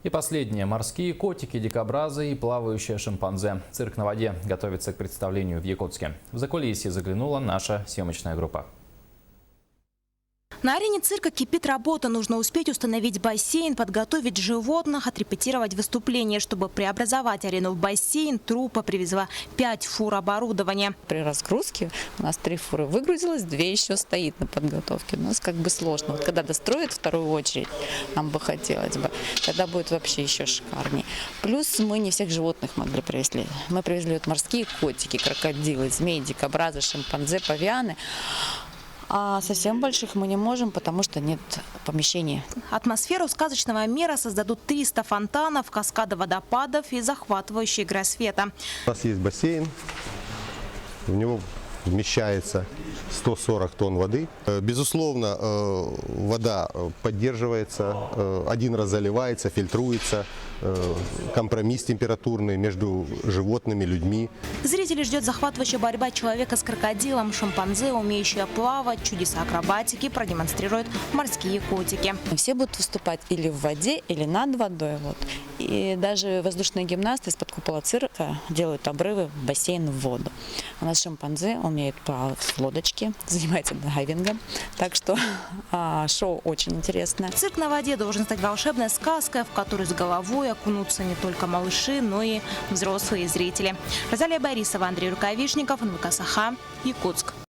И последнее. Морские котики, дикобразы и плавающие шимпанзе. Цирк на воде готовится к представлению в Якутске. В закулисье заглянула наша съемочная группа. На арене цирка кипит работа. Нужно успеть установить бассейн, подготовить животных, отрепетировать выступление. Чтобы преобразовать арену в бассейн, труппа привезла 5 фур оборудования. При разгрузке у нас 3 фуры выгрузилось, 2 еще стоит на подготовке. У нас как бы сложно. Вот когда достроят вторую очередь, нам бы хотелось бы, тогда будет вообще еще шикарнее. Плюс мы не всех животных могли привезли. Мы привезли вот морские котики, крокодилы, змеи, дикобразы, шимпанзе, павианы. А совсем больших мы не можем, потому что нет помещений. Атмосферу сказочного мира создадут 300 фонтанов, каскады водопадов и захватывающая игра света. У нас есть бассейн, в него вмещается 140 тонн воды. Безусловно, вода поддерживается, один раз заливается, фильтруется, компромисс температурный между животными, людьми. Зрители ждет захватывающая борьба человека с крокодилом. Шимпанзе, умеющие плавать, чудеса акробатики продемонстрируют морские котики. Все будут выступать или в воде, или над водой. Вот. И даже воздушные гимнасты из-под купола цирка делают обрывы в бассейн, в воду. У нас шимпанзе умеет плавать в лодочке, занимается дайвингом. Так что шоу очень интересное. Цирк на воде должен стать волшебной сказкой, в которую с головой окунутся не только малыши, но и взрослые зрители. Розалия Борисова, Андрей Рукавишников, НВК Саха, Якутск.